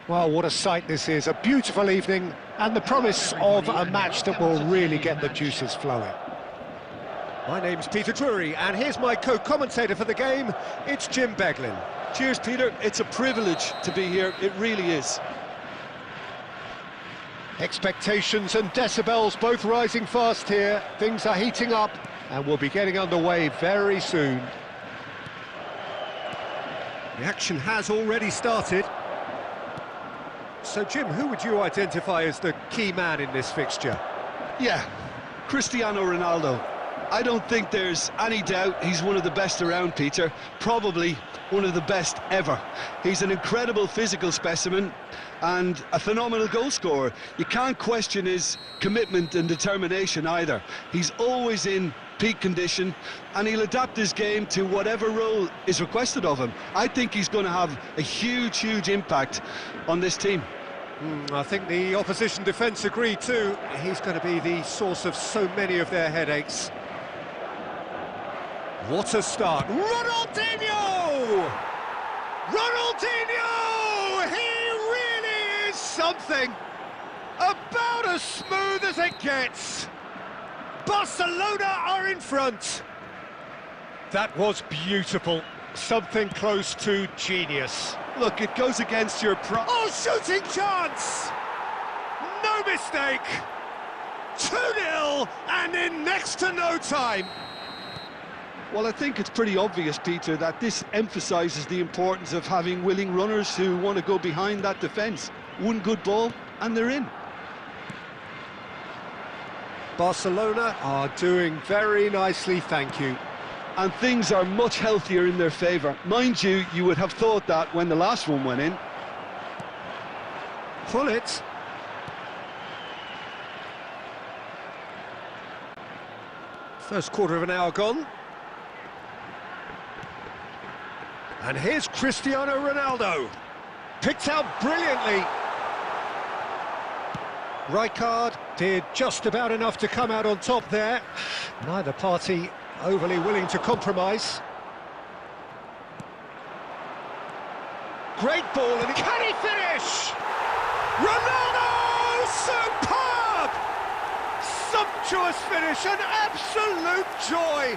Well, what a sight this is. A beautiful evening and the promise of a match that will really get the juices flowing. My name's Peter Drury, and here's my co-commentator for the game. It's Jim Beglin. Cheers, Peter. It's a privilege to be here. It really is. Expectations and decibels both rising fast here. Things are heating up, and we'll be getting underway very soon. The action has already started. So, Jim, who would you identify as the key man in this fixture? Yeah, Cristiano Ronaldo. I don't think there's any doubt he's one of the best around, Peter. Probably one of the best ever. He's an incredible physical specimen and a phenomenal goal scorer. You can't question his commitment and determination either. He's always in peak condition, and he'll adapt his game to whatever role is requested of him. I think he's going to have a huge impact on this team. I think the opposition defence agree too. He's going to be the source of so many of their headaches. What a start. Ronaldinho! Ronaldinho! He really is something! About as smooth as it gets. Barcelona are in front. That was beautiful. Something close to genius. Look, it goes against your Oh, shooting chance! No mistake! 2-0, and in next to no time. Well, I think it's pretty obvious, Peter, that this emphasises the importance of having willing runners who want to go behind that defence. One good ball, and they're in. Barcelona are doing very nicely, thank you. And things are much healthier in their favour. Mind you, you would have thought that when the last one went in. Pull it. First quarter of an hour gone. And here's Cristiano Ronaldo. Picked out brilliantly. Rijkaard did just about enough to come out on top there. Neither party overly willing to compromise. Great ball, and can he finish? Ronaldo! Superb! Sumptuous finish, an absolute joy.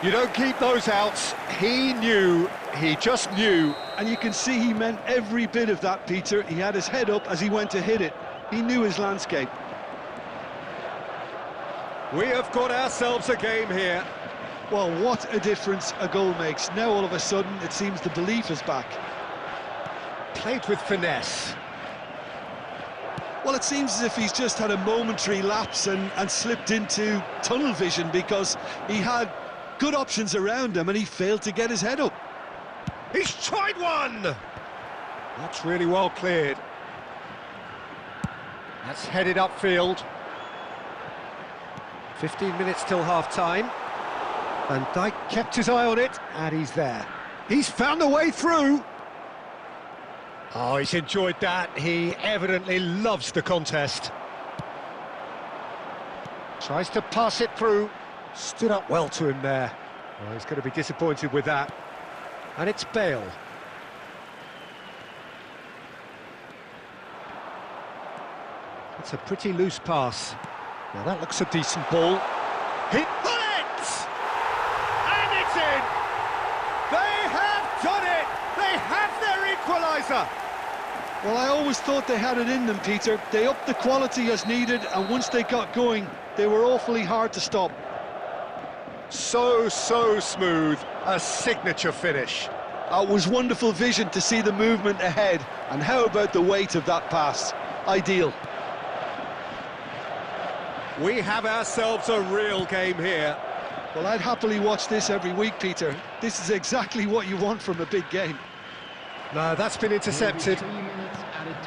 You don't keep those outs. He knew, he just knew. And you can see he meant every bit of that, Peter. He had his head up as he went to hit it. He knew his landscape. We have got ourselves a game here. Well, what a difference a goal makes. Now all of a sudden it seems the belief is back. Played with finesse. Well, it seems as if he's just had a momentary lapse and slipped into tunnel vision, because he had good options around him and he failed to get his head up. He's tried one! That's really well cleared. That's headed upfield. 15 minutes till half-time. Van Dijk kept his eye on it, and he's there. He's found the way through. Oh, he's enjoyed that. He evidently loves the contest. Tries to pass it through. Stood up well to him there. Oh, he's going to be disappointed with that. And it's Bale. It's a pretty loose pass. Now that looks a decent ball. He put it! And it's in! They have done it! They have their equaliser! Well, I always thought they had it in them, Peter. They upped the quality as needed, and once they got going, they were awfully hard to stop. So smooth. A signature finish. It was wonderful vision to see the movement ahead, and how about the weight of that pass? Ideal. We have ourselves a real game here. Well, I'd happily watch this every week, Peter. This is exactly what you want from a big game. No, that's been intercepted.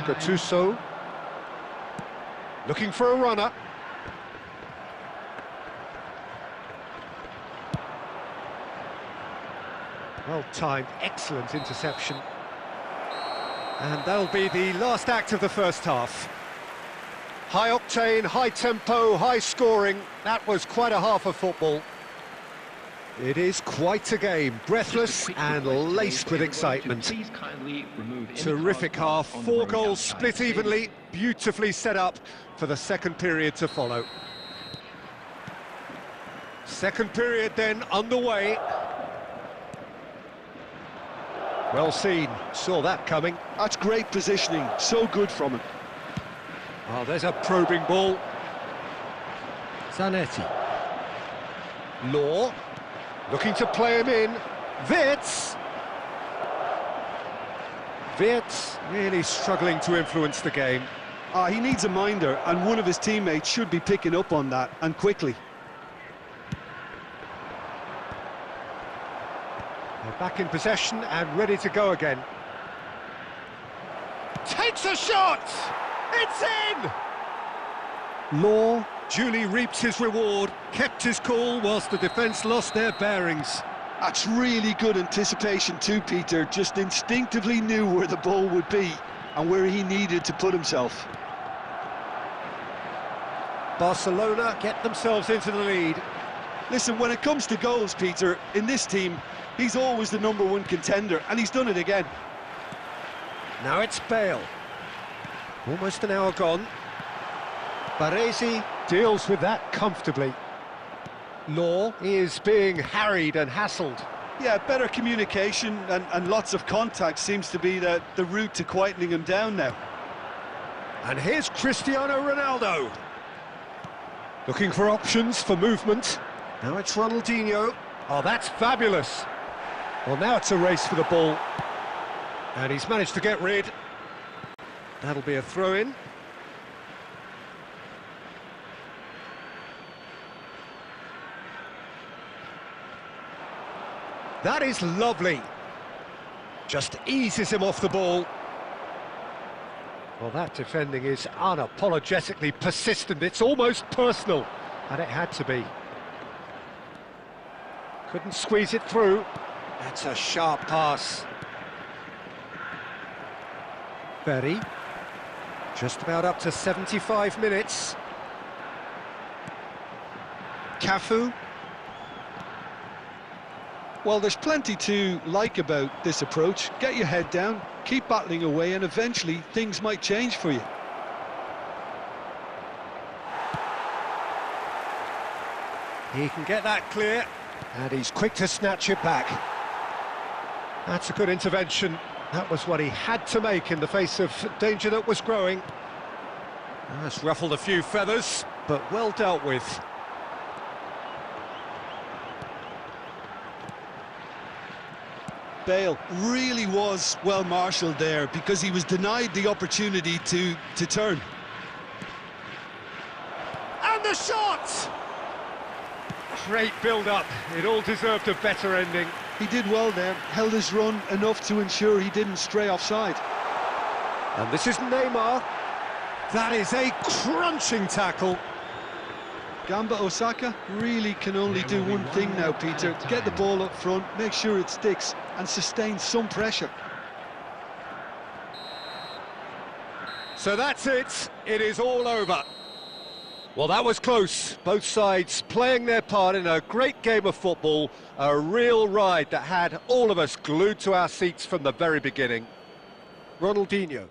Gattuso. Looking for a runner. Well-timed, excellent interception. And that'll be the last act of the first half. High octane, high tempo, high scoring. That was quite a half of football. It is quite a game, breathless and laced with excitement. Terrific half, 4 goals split evenly, beautifully set up for the second period to follow. Second period then underway. Well seen, saw that coming. That's great positioning, so good from him. Oh, there's a probing ball. Zanetti. Law, looking to play him in. Wirtz. Wirtz really struggling to influence the game. He needs a minder, and one of his teammates should be picking up on that, and quickly. They're back in possession and ready to go again. Takes a shot! It's in! Law duly reaped his reward, kept his cool whilst the defence lost their bearings. That's really good anticipation too, Peter. Just instinctively knew where the ball would be and where he needed to put himself. Barcelona get themselves into the lead. Listen, when it comes to goals, Peter, in this team, he's always the #1 contender, and he's done it again. Now it's Bale. Almost an hour gone. Baresi deals with that comfortably. Law is being harried and hassled. Yeah, better communication and lots of contact seems to be the route to quietening him down now. And here's Cristiano Ronaldo. Looking for options for movement. Now it's Ronaldinho. Oh, that's fabulous. Well, now it's a race for the ball. And he's managed to get rid. That'll be a throw-in. That is lovely. Just eases him off the ball. Well, that defending is unapologetically persistent. It's almost personal. And it had to be. Couldn't squeeze it through. That's a sharp pass. Berry. Just about up to 75 minutes. Cafu. Well, there's plenty to like about this approach. Get your head down, keep battling away, and eventually things might change for you. He can get that clear, and he's quick to snatch it back. That's a good intervention. That was what he had to make in the face of danger that was growing. That's ruffled a few feathers, but well dealt with. Bale really was well marshalled there because he was denied the opportunity to turn. And the shot! Great build-up. It all deserved a better ending. He did well there, held his run enough to ensure he didn't stray offside. And this is Neymar. That is a crunching tackle. Gamba Osaka really can only do one thing now, Peter. Get the ball up front, make sure it sticks, and sustain some pressure. So that's it. It is all over. Well, that was close. Both sides playing their part in a great game of football. A real ride that had all of us glued to our seats from the very beginning. Ronaldinho.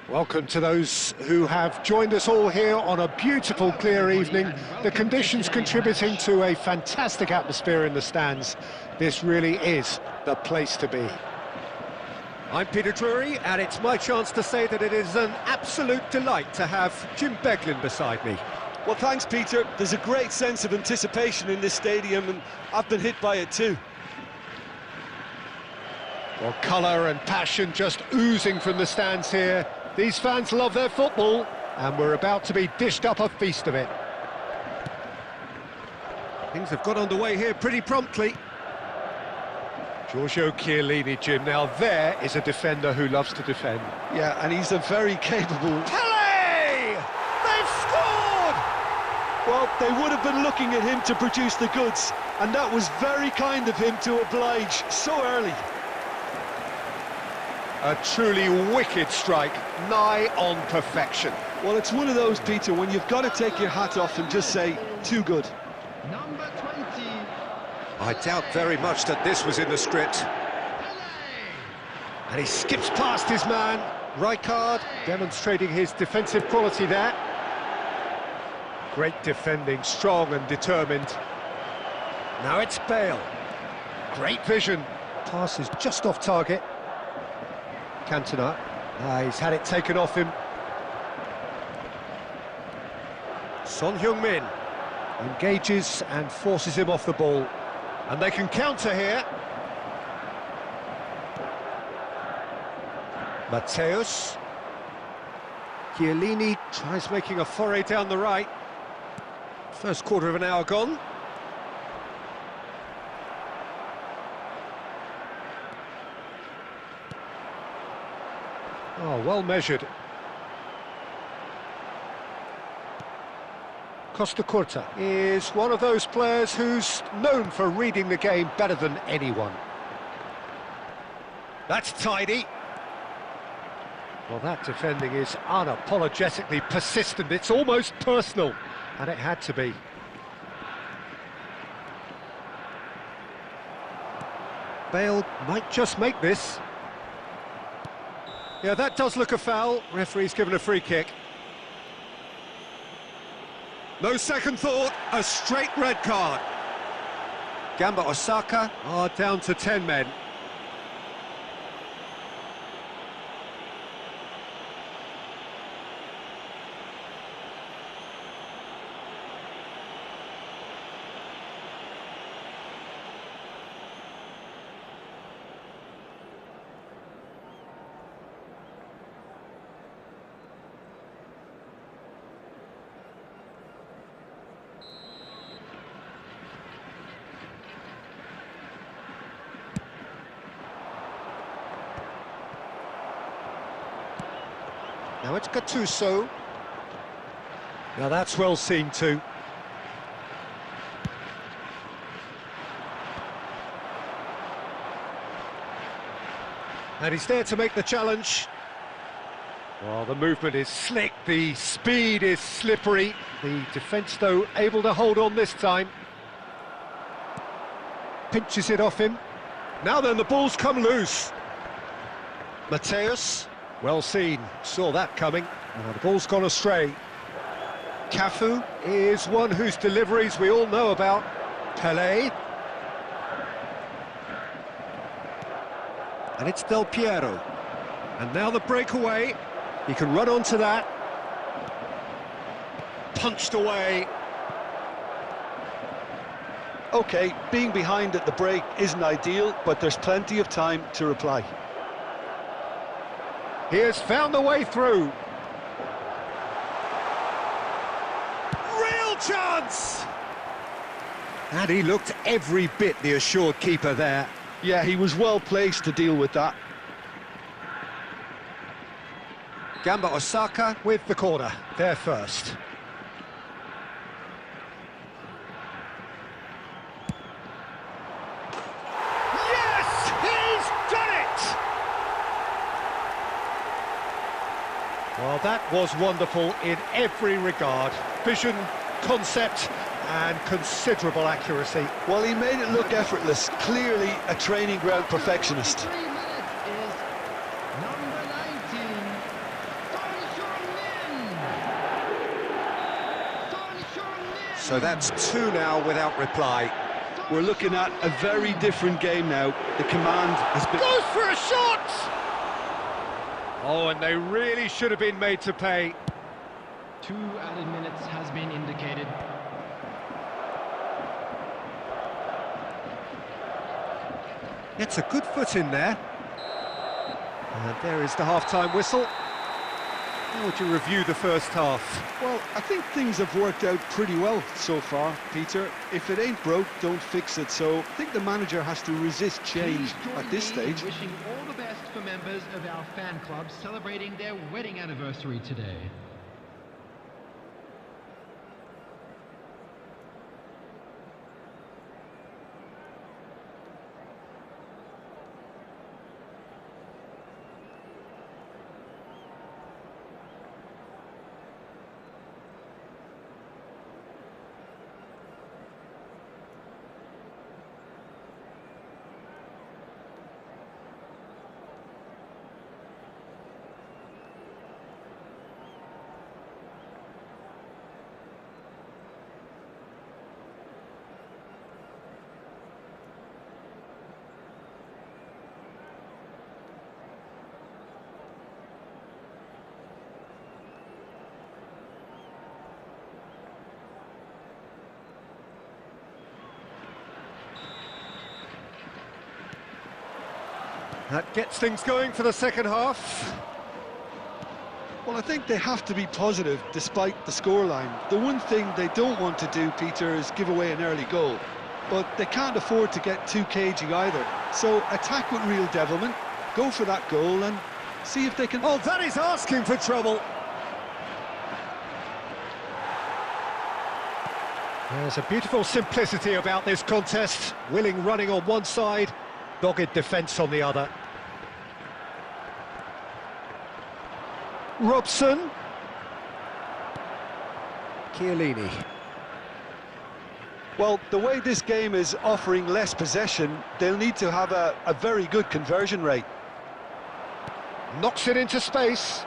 Welcome to those who have joined us all here on a beautiful, clear evening. The conditions contributing to a fantastic atmosphere in the stands. This really is the place to be. I'm Peter Drury, and it's my chance to say that it is an absolute delight to have Jim Beglin beside me. Well, thanks, Peter. There's a great sense of anticipation in this stadium, and I've been hit by it too. Well, colour and passion just oozing from the stands here. These fans love their football, and we're about to be dished up a feast of it. Things have got underway here pretty promptly. Giorgio Chiellini, Jim. Now there is a defender who loves to defend. Yeah, and he's a very capable... Pele! They've scored! Well, they would have been looking at him to produce the goods, and that was very kind of him to oblige so early. A truly wicked strike, nigh on perfection. Well, it's one of those, Peter, when you've got to take your hat off and just say, too good. Number 20. I doubt very much that this was in the script. And he skips past his man. Rijkaard demonstrating his defensive quality there. Great defending, strong and determined. Now it's Bale. Great vision. Pass is just off target. Cantona. He's had it taken off him. Son Heung-min engages and forces him off the ball. And they can counter here. Mateus. Chiellini tries making a foray down the right. First quarter of an hour gone. Oh, well measured. Costa Curta is one of those players who's known for reading the game better than anyone. That's tidy. Well, that defending is unapologetically persistent. It's almost personal, and it had to be. Bale might just make this. Yeah, that does look a foul. Referee's given a free kick. No second thought, a straight red card. Gamba Osaka are down to 10 men. Now it's Gattuso. Now that's well seen too. And he's there to make the challenge. Well, the movement is slick, the speed is slippery. The defence, though, able to hold on this time. Pinches it off him. Now then, the ball's come loose. Mateus. Well seen, saw that coming. Now the ball's gone astray. Cafu is one whose deliveries we all know about. Pele. And it's Del Piero. And now the breakaway. He can run onto that. Punched away. OK, being behind at the break isn't ideal, but there's plenty of time to reply. He has found the way through. Real chance! And he looked every bit the assured keeper there. Yeah, he was well placed to deal with that. Gamba Osaka with the corner, there first. Yes! He's done it! Well, that was wonderful in every regard. Vision, concept, and considerable accuracy. Well, he made it look effortless. Clearly a training ground perfectionist. 3 minutes is number 19. So that's two now without reply. We're looking at a very different game now. The command has been... Goes for a shot! Oh, and they really should have been made to pay. 2 added minutes has been indicated. Gets a good foot in there. And there is the half-time whistle. How would you review the first half? Well, I think things have worked out pretty well so far, Peter. If it ain't broke, don't fix it. So I think the manager has to resist change at this stage. Wishing all the best for members of our fan club celebrating their wedding anniversary today. That gets things going for the second half. Well, I think they have to be positive despite the scoreline. The one thing they don't want to do, Peter, is give away an early goal. But they can't afford to get too cagey either. So attack with real devilment, go for that goal and see if they can... Oh, that is asking for trouble. There's a beautiful simplicity about this contest. Willing running on one side, dogged defence on the other. Robson. Chiellini. Well, the way this game is offering less possession, they'll need to have a very good conversion rate. Knocks it into space.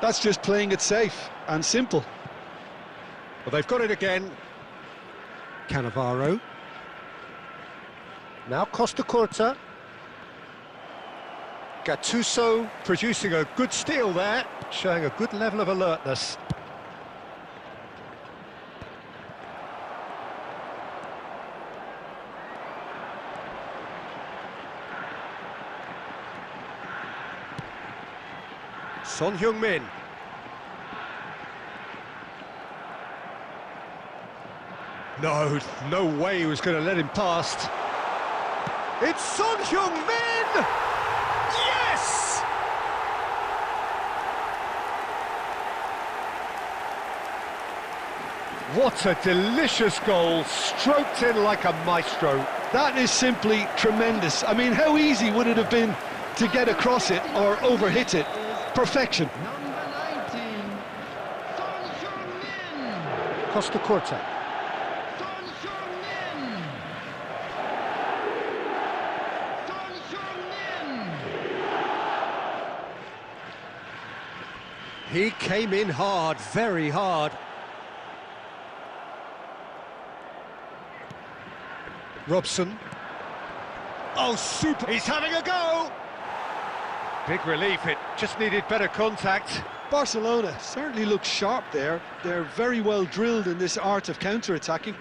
That's just playing it safe and simple. Well, they've got it again. Cannavaro. Now Costa Curta. Gattuso producing a good steal there, showing a good level of alertness. Son Heung-min. No way he was going to let him past. It's Son Heung-min! Yes! What a delicious goal, stroked in like a maestro. That is simply tremendous. I mean, how easy would it have been to get across it or overhit it? Perfection. Number 19, Son Heung-min. Costa Curta. Son Heung-min. Son Heung-min. He came in hard, very hard. Robson. Oh, super! He's having a go! Big relief, it just needed better contact. Barcelona certainly looks sharp there. They're very well drilled in this art of counter-attacking.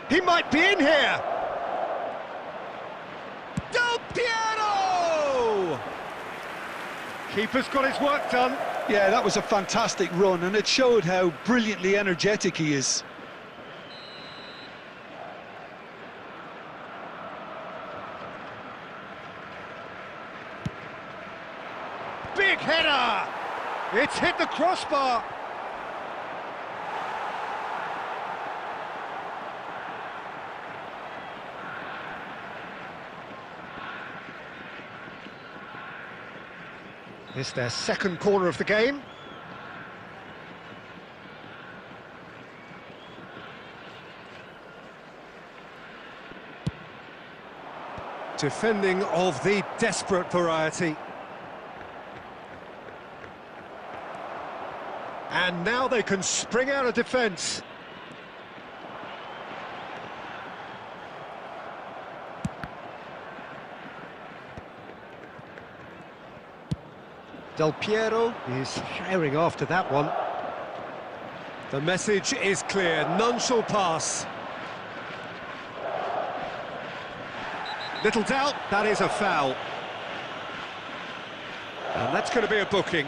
He might be in here! Del Piero! Keeper's got his work done. Yeah, that was a fantastic run, and it showed how brilliantly energetic he is. Big header! It's hit the crossbar. It's their second corner of the game. Defending of the desperate variety. And now they can spring out of defence. Del Piero is firing after that one. The message is clear, none shall pass. Little doubt, that is a foul. And that's going to be a booking.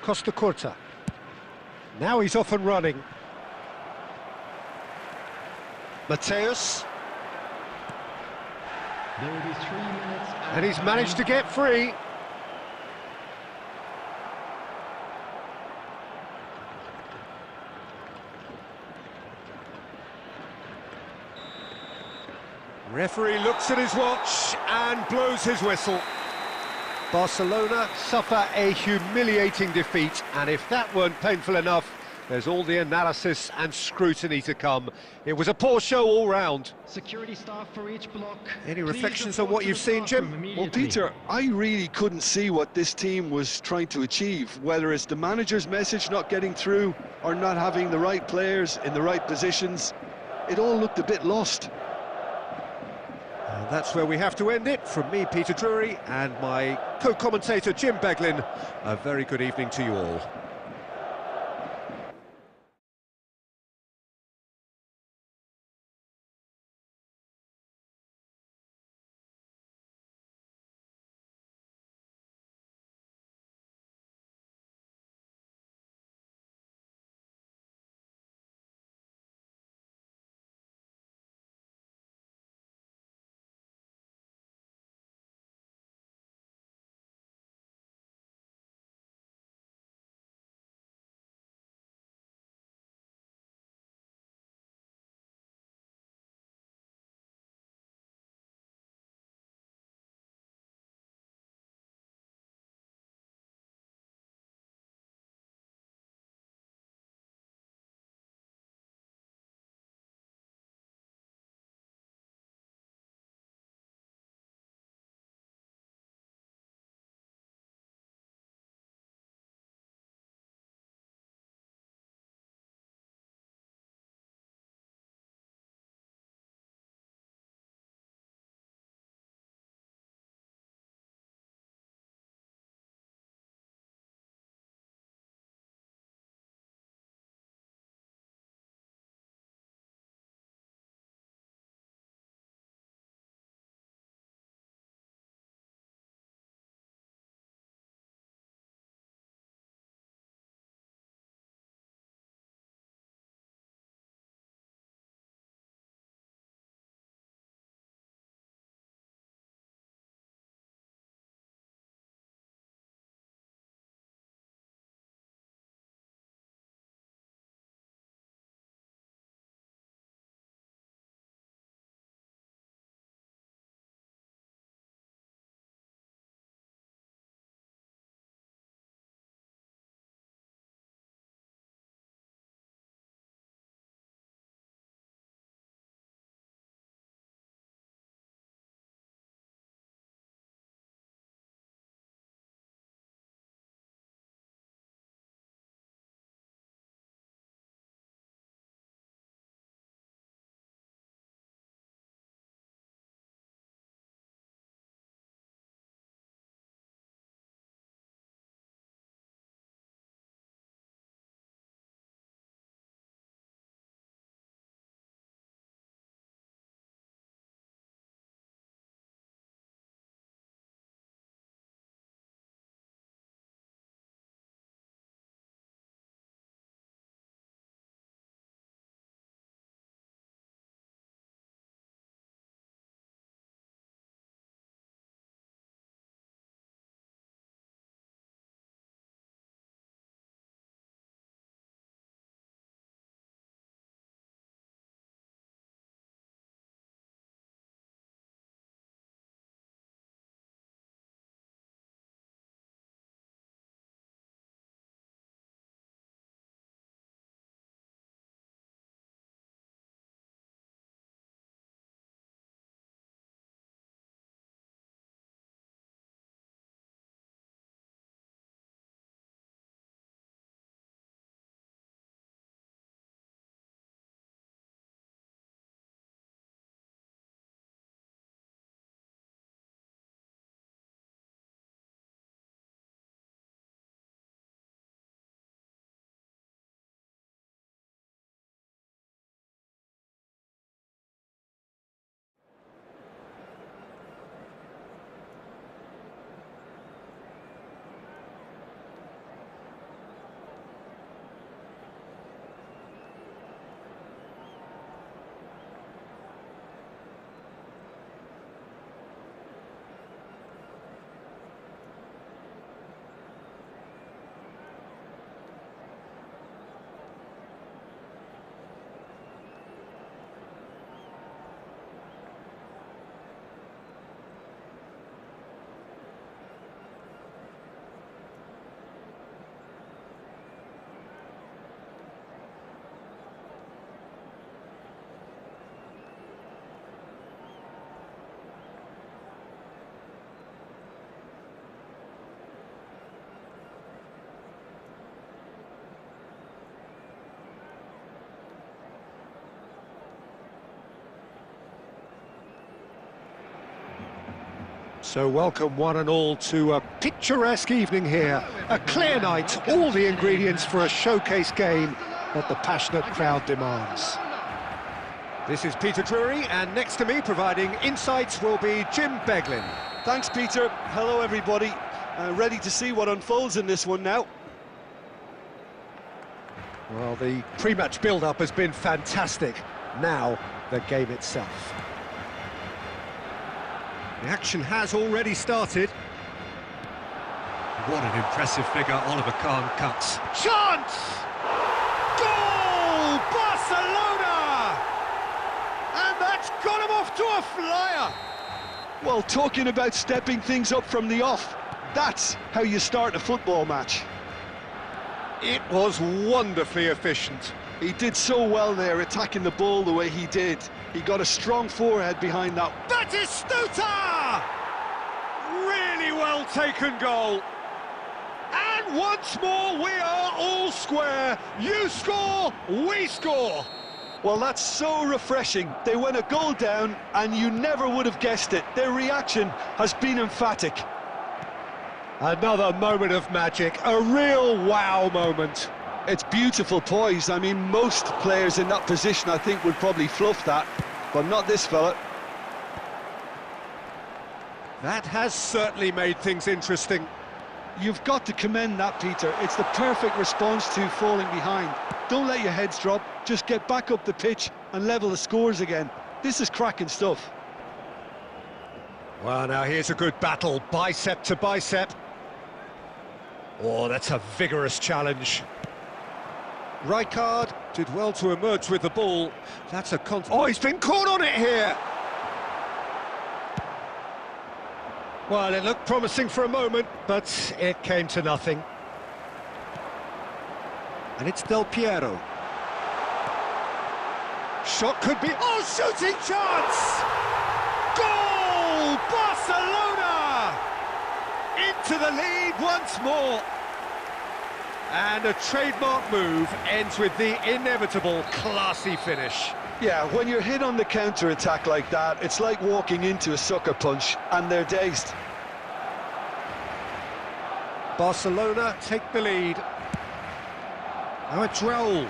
Costa Curta. Now he's off and running. Mateus. There will be 3 minutes. And he's managed to get free. Referee looks at his watch and blows his whistle. Barcelona suffer a humiliating defeat, and if that weren't painful enough, there's all the analysis and scrutiny to come. It was a poor show all round. Security staff for each block. Any reflections on what you've seen, Jim? Well, Peter, I really couldn't see what this team was trying to achieve, whether it's the manager's message not getting through or not having the right players in the right positions. It all looked a bit lost. And that's where we have to end it. From me, Peter Drury, and my co-commentator, Jim Beglin, a very good evening to you all. So welcome one and all to a picturesque evening here. A clear night, all the ingredients for a showcase game that the passionate crowd demands. This is Peter Drury, and next to me providing insights will be Jim Beglin. Thanks, Peter. Hello, everybody. Ready to see what unfolds in this one now. Well, the pre-match build-up has been fantastic. Now, the game itself. The action has already started. What an impressive figure Oliver Kahn cuts. Chance! Goal! Barcelona! And that's got him off to a flyer. Well, talking about stepping things up from the off, that's how you start a football match. It was wonderfully efficient. He did so well there, attacking the ball the way he did. He got a strong forehead behind that. Batistuta! Really well taken goal. And once more, we are all square. You score, we score. Well, that's so refreshing. They went a goal down, and you never would have guessed it. Their reaction has been emphatic. Another moment of magic, a real wow moment. It's beautiful poise. I mean, most players in that position, I think, would probably fluff that, but not this fella. That has certainly made things interesting. You've got to commend that, Peter. It's the perfect response to falling behind. Don't let your heads drop, just get back up the pitch and level the scores again. This is cracking stuff. Well, now here's a good battle, bicep to bicep. Oh, that's a vigorous challenge. Rijkaard did well to emerge with the ball. That's a Oh, he's been caught on it here! Well, it looked promising for a moment, but it came to nothing. And it's Del Piero. Shot could be... Oh, shooting chance! Goal! Barcelona! Into the lead once more. And a trademark move ends with the inevitable classy finish. Yeah, when you're hit on the counter-attack like that, it's like walking into a sucker punch, and they're dazed. Barcelona take the lead. Now it's Raul.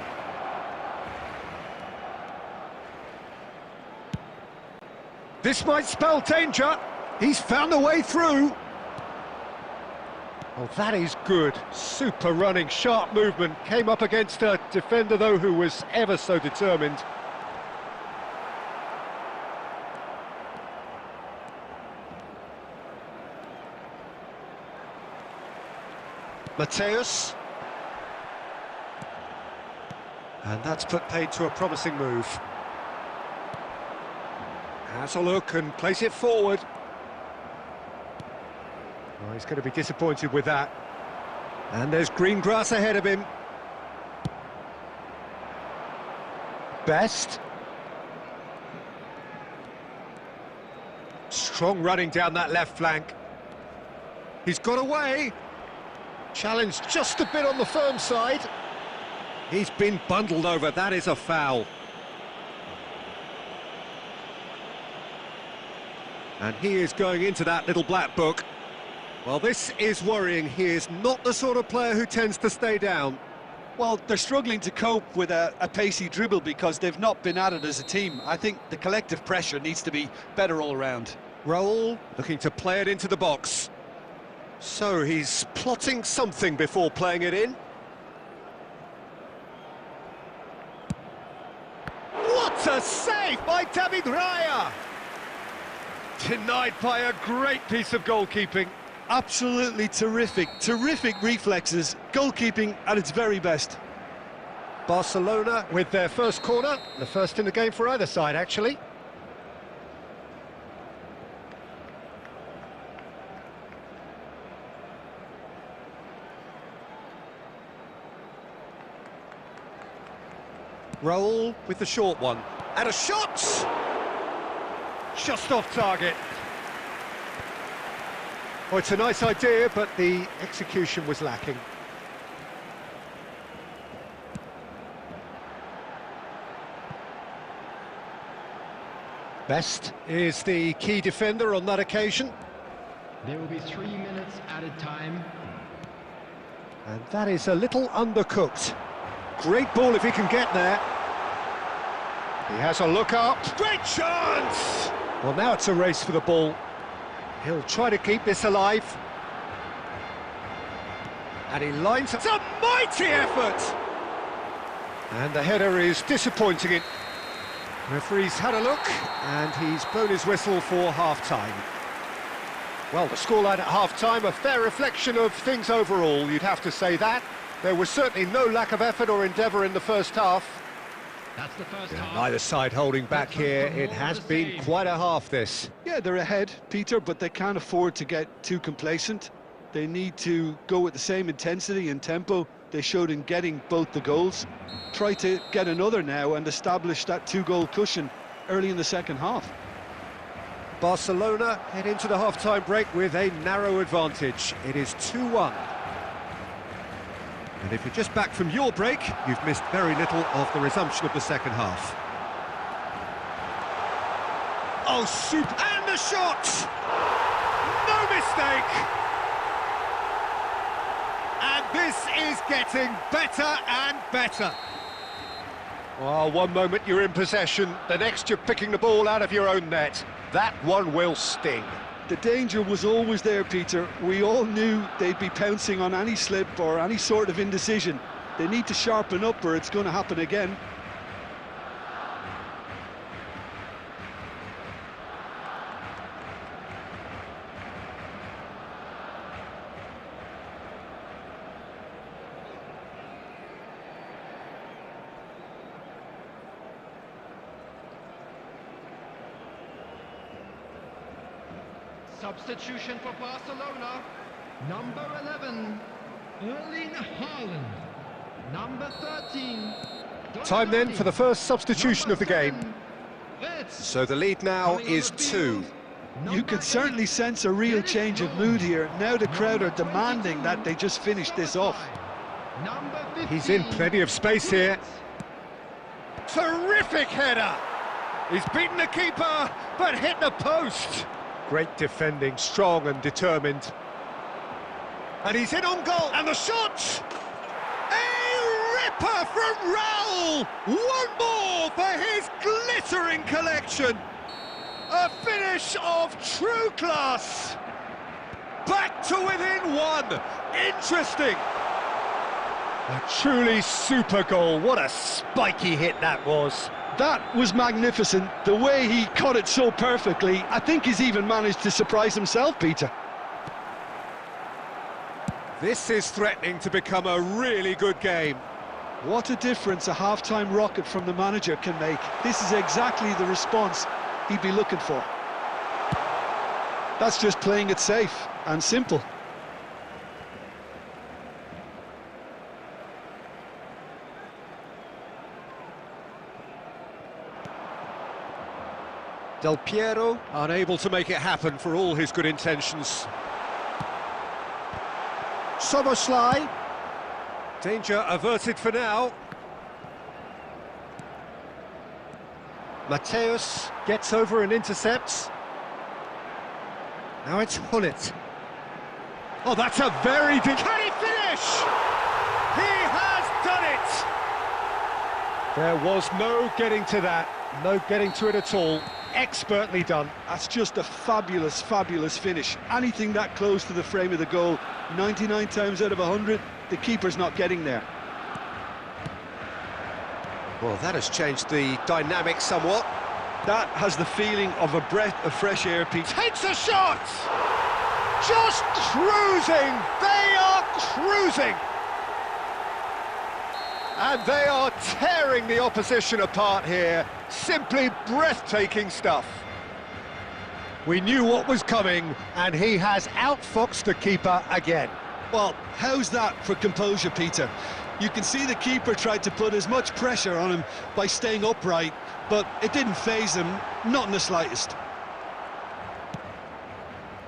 This might spell danger. He's found a way through. Oh, that is good. Super running, sharp movement. Came up against a defender, though, who was ever so determined. Mateus. And that's put paid to a promising move. Has a look and place it forward. Oh, he's going to be disappointed with that. And there's green grass ahead of him. Best. Strong running down that left flank. He's got away. Challenged just a bit on the firm side. He's been bundled over. That is a foul. And he is going into that little black book. Well, this is worrying. He is not the sort of player who tends to stay down. Well, they're struggling to cope with a pacey dribble because they've not been at it as a team. I think the collective pressure needs to be better all around. Raul looking to play it into the box. So he's plotting something before playing it in. What a save by David Raya! Denied by a great piece of goalkeeping. Absolutely terrific reflexes, goalkeeping at its very best. Barcelona with their first corner, the first in the game for either side, actually. Raul with the short one. And a shot! Just off target. Oh, it's a nice idea, but the execution was lacking. Best is the key defender on that occasion. There will be 3 minutes added time. And that is a little undercooked. Great ball if he can get there. He has a look up. Great chance! Well, now it's a race for the ball. He'll try to keep this alive. And he lines up. It's a mighty effort! And the header is disappointing it. Referee's had a look, and he's blown his whistle for half-time. Well, the scoreline at half-time, a fair reflection of things overall, you'd have to say that. There was certainly no lack of effort or endeavour in the first half. That's the first half. Neither side holding back here. It has been quite a half, this. Yeah, they're ahead, Peter, but they can't afford to get too complacent. They need to go with the same intensity and tempo they showed in getting both the goals. Try to get another now and establish that two-goal cushion early in the second half. Barcelona head into the half-time break with a narrow advantage. It is 2-1. And if you're just back from your break, you've missed very little of the resumption of the second half. Oh, super! And the shot! No mistake! And this is getting better and better. Well, one moment you're in possession, the next you're picking the ball out of your own net. That one will sting. The danger was always there, Peter. We all knew they'd be pouncing on any slip or any sort of indecision. They need to sharpen up or it's going to happen again. Substitution for Barcelona. Number 11, Erling Haaland. Number 13. Time then for the first substitution of the game. So the lead now is 2. You can certainly sense a real change of mood here. Now the crowd are demanding that they just finish this off. He's in plenty of space here. Terrific header! He's beaten the keeper, but hit the post. Great defending, strong and determined. And he's in on goal, and the shot! A ripper from Raul! One more for his glittering collection! A finish of true class! Back to within 1! Interesting! A truly super goal, what a spiky hit that was! That was magnificent. The way he caught it so perfectly, I think he's even managed to surprise himself, Peter. This is threatening to become a really good game. What a difference a half-time rocket from the manager can make. This is exactly the response he'd be looking for. That's just playing it safe and simple. Del Piero unable to make it happen for all his good intentions. Soboslai. Danger averted for now. Mateus gets over and intercepts. Now it's Hullet. Oh, that's a very... Can he finish? He has done it! There was no getting to that. No getting to it at all. Expertly done. That's just a fabulous, fabulous finish. Anything that close to the frame of the goal, 99 times out of 100, the keeper's not getting there. Well, that has changed the dynamic somewhat. That has the feeling of a breath of fresh air, Pete. Takes a shot! Just cruising! They are cruising! And they are tearing the opposition apart here. Simply breathtaking stuff. We knew what was coming, and he has outfoxed the keeper again. Well, how's that for composure, Peter? You can see the keeper tried to put as much pressure on him by staying upright, but it didn't faze him, not in the slightest.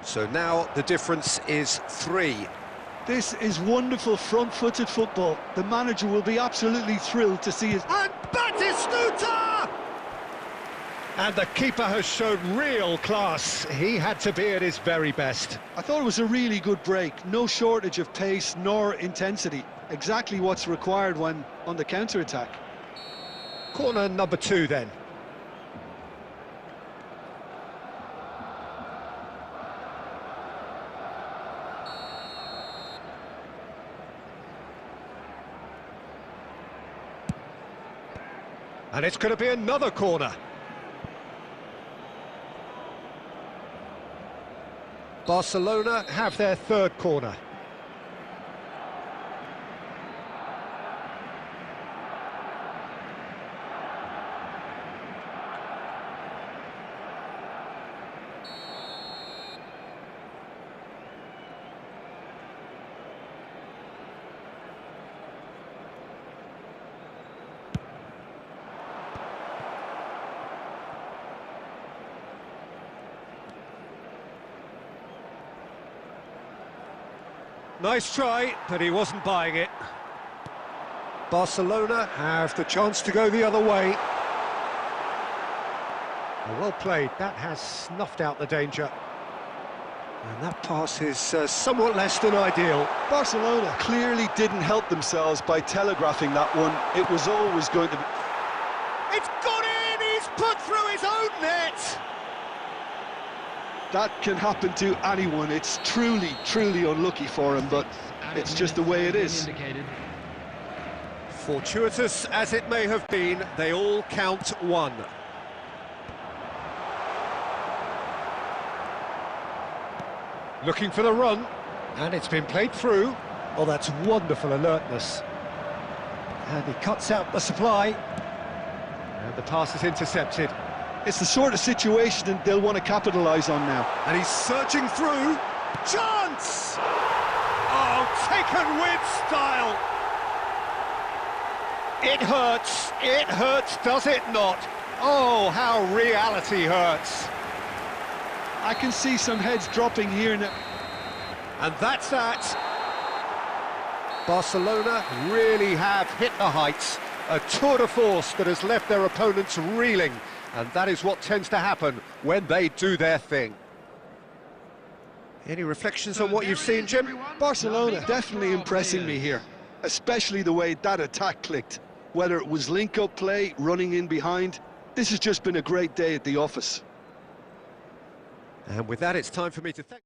So now the difference is 3. This is wonderful front-footed football. The manager will be absolutely thrilled to see it. And Batistuta! And the keeper has shown real class. He had to be at his very best. I thought it was a really good break. No shortage of pace nor intensity. Exactly what's required when on the counter-attack. Corner number 2 then. And it's going to be another corner. Barcelona have their third corner. Nice try, but he wasn't buying it. Barcelona have the chance to go the other way. Well played, that has snuffed out the danger. And that pass is somewhat less than ideal. Barcelona clearly didn't help themselves by telegraphing that one. It was always going to be... It's gone in! He's put through his own net! That can happen to anyone. It's truly, truly unlucky for him, but it's just the way it is. Fortuitous as it may have been, they all count one. Looking for the run, and it's been played through. Oh, that's wonderful alertness. And he cuts out the supply. And the pass is intercepted. It's the sort of situation that they'll want to capitalise on now. And he's surging through. Chance! Oh, taken with style. It hurts, does it not? Oh, how reality hurts. I can see some heads dropping here now. And that's that. Barcelona really have hit the heights. A tour de force that has left their opponents reeling. And that is what tends to happen when they do their thing. Any reflections on what you've seen, Jim? Barcelona definitely impressing me here, especially the way that attack clicked. Whether it was link-up play, running in behind, this has just been a great day at the office. And with that, it's time for me to thank...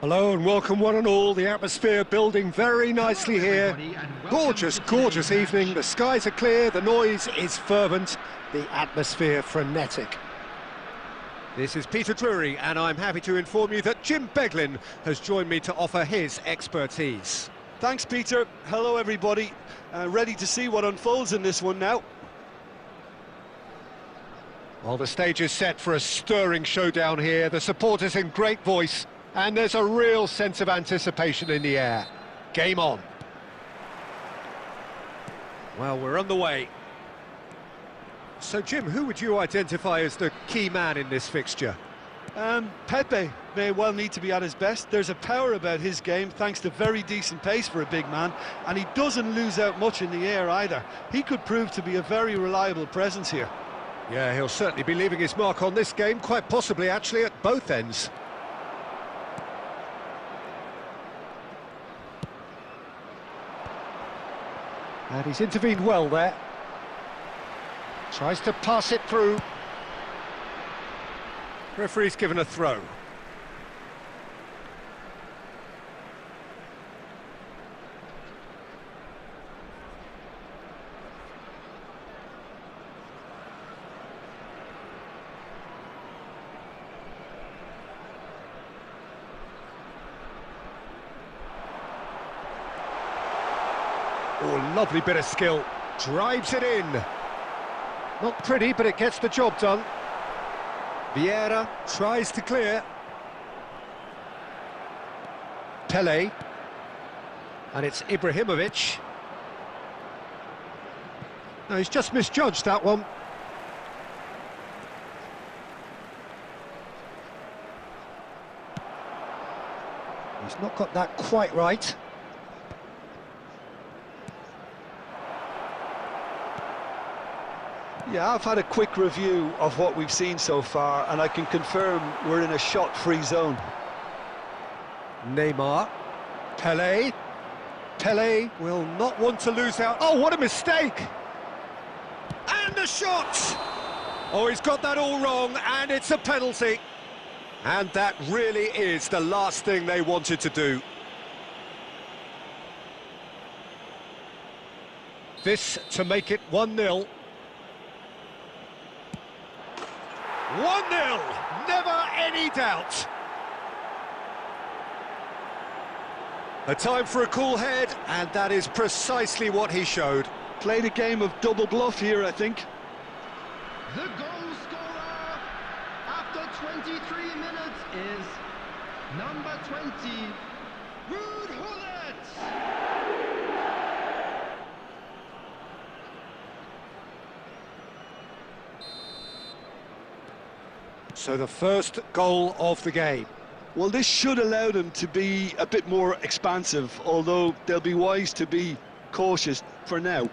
Hello and welcome one and all. The atmosphere building very nicely here. Gorgeous, gorgeous evening. The skies are clear, the noise is fervent, the atmosphere frenetic. This is Peter Drury and I'm happy to inform you that Jim Beglin has joined me to offer his expertise. Thanks, Peter. Hello, everybody. Ready to see what unfolds in this one now. Well, the stage is set for a stirring showdown here. The supporters in great voice. And there's a real sense of anticipation in the air. Game on. Well, we're on the way. So, Jim, who would you identify as the key man in this fixture? Pepe may well need to be at his best. There's a power about his game, thanks to very decent pace for a big man, and he doesn't lose out much in the air either. He could prove to be a very reliable presence here. Yeah, he'll certainly be leaving his mark on this game, quite possibly actually at both ends. And he's intervened well there. Tries to pass it through. Referee's given a throw. Oh, lovely bit of skill. Drives it in. Not pretty, but it gets the job done. Vieira tries to clear. Pele. And it's Ibrahimovic. No, he's just misjudged that one. He's not got that quite right. Yeah, I've had a quick review of what we've seen so far, and I can confirm we're in a shot-free zone. Neymar. Pele. Pele will not want to lose out. Oh, what a mistake! And the shot! Oh, he's got that all wrong, and it's a penalty. And that really is the last thing they wanted to do. This to make it 1-0. 1-0, never any doubt. A time for a cool head, and that is precisely what he showed. Played a game of double bluff here, I think. The goal scorer after 23 minutes is number 20, Ruud Gullit. So the first goal of the game. Well, this should allow them to be a bit more expansive, although they'll be wise to be cautious for now.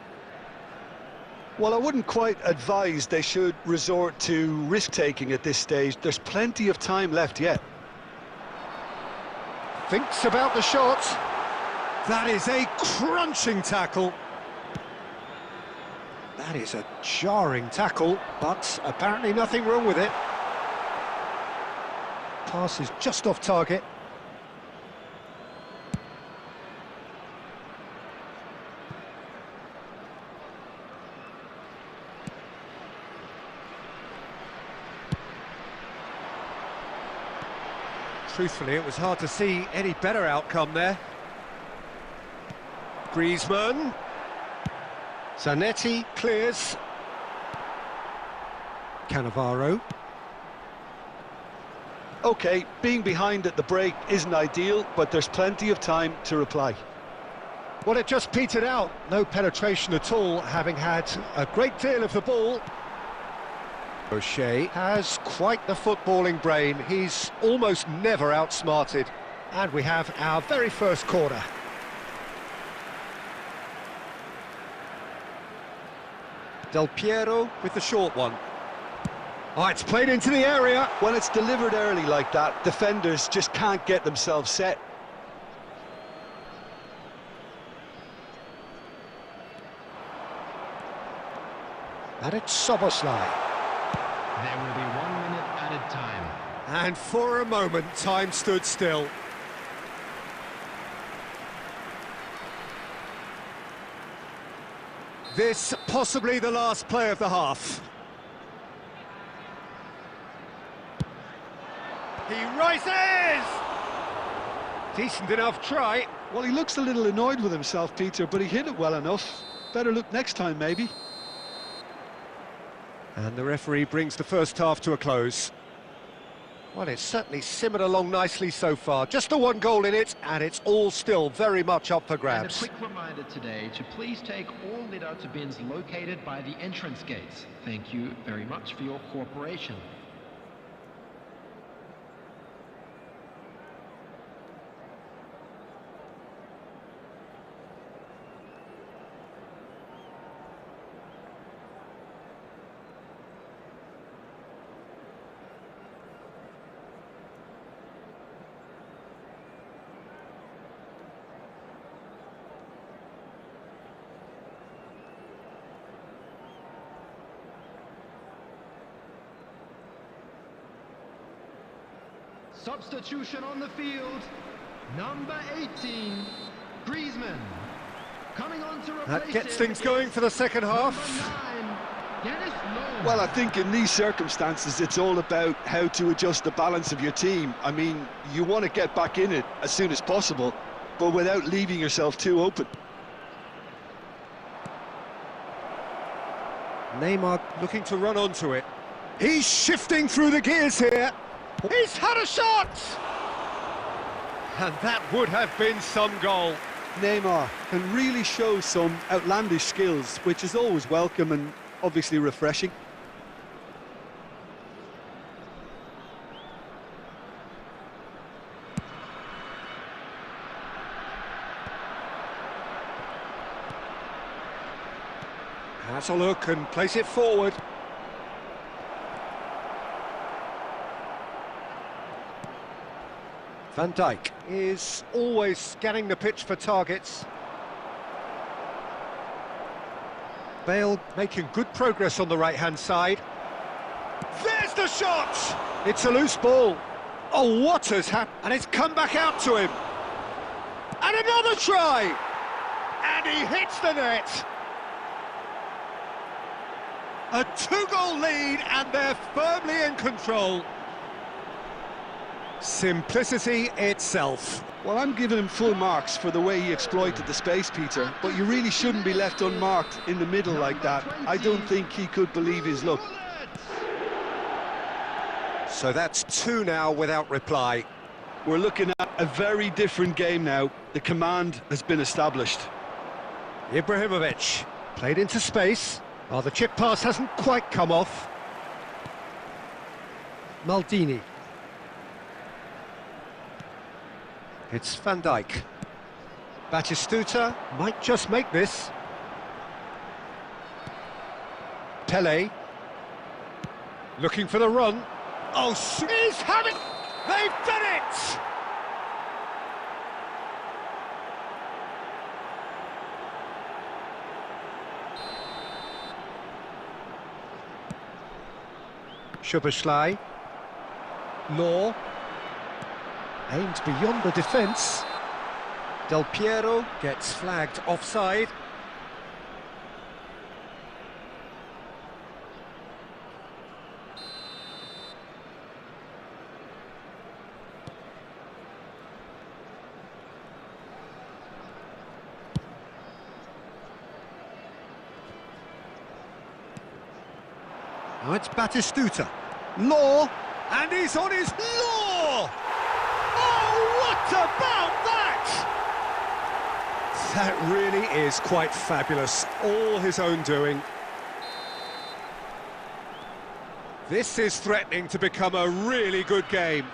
Well, I wouldn't quite advise they should resort to risk-taking at this stage. There's plenty of time left yet. Thinks about the shot. That is a crunching tackle. That is a jarring tackle, but apparently nothing wrong with it. Pass is just off target. Truthfully, it was hard to see any better outcome there. Griezmann. Zanetti clears. Cannavaro. OK, being behind at the break isn't ideal, but there's plenty of time to reply. Well, it just petered out. No penetration at all, having had a great deal of the ball. O'Shea has quite the footballing brain. He's almost never outsmarted. And we have our very first corner. Del Piero with the short one. Oh, it's played into the area. When it's delivered early like that, defenders just can't get themselves set. And it's Szoboszlai. There will be 1 minute added time. And for a moment, time stood still. This possibly the last play of the half. He rises! Decent enough try. Well, he looks a little annoyed with himself, Peter, but he hit it well enough. Better look next time, maybe. And the referee brings the first half to a close. Well, it's certainly simmered along nicely so far. Just the one goal in it, and it's all still very much up for grabs. And a quick reminder today to please take all litter to bins located by the entrance gates. Thank you very much for your cooperation. Substitution on the field, number 18, Griezmann. Coming on to replace That gets things going for the second half. Well, I think in these circumstances, it's all about how to adjust the balance of your team. I mean, you want to get back in it as soon as possible, but without leaving yourself too open. Neymar looking to run onto it. He's shifting through the gears here. He's had a shot! And that would have been some goal. Neymar can really show some outlandish skills, which is always welcome and obviously refreshing. Has a look and plays it forward. Van Dijk is always scanning the pitch for targets. Bale making good progress on the right-hand side. There's the shot! It's a loose ball. Oh, what has happened? And it's come back out to him. And another try! And he hits the net. A two-goal lead, and they're firmly in control. Simplicity itself. Well, I'm giving him full marks for the way he exploited the space, Peter, but you really shouldn't be left unmarked in the middle like that. I don't think he could believe his luck. So that's two now without reply. We're looking at a very different game now. The command has been established. Ibrahimovic played into space. Oh, the chip pass hasn't quite come off. Maldini. It's Van Dijk. Batistuta might just make this. Pele. Looking for the run. Oh, he's having... They've done it! Szoboszlai. Law. Aimed beyond the defence. Del Piero gets flagged offside. Now it's Batistuta. Law, and he's on his Law! Oh, what about that? That really is quite fabulous. All his own doing. This is threatening to become a really good game.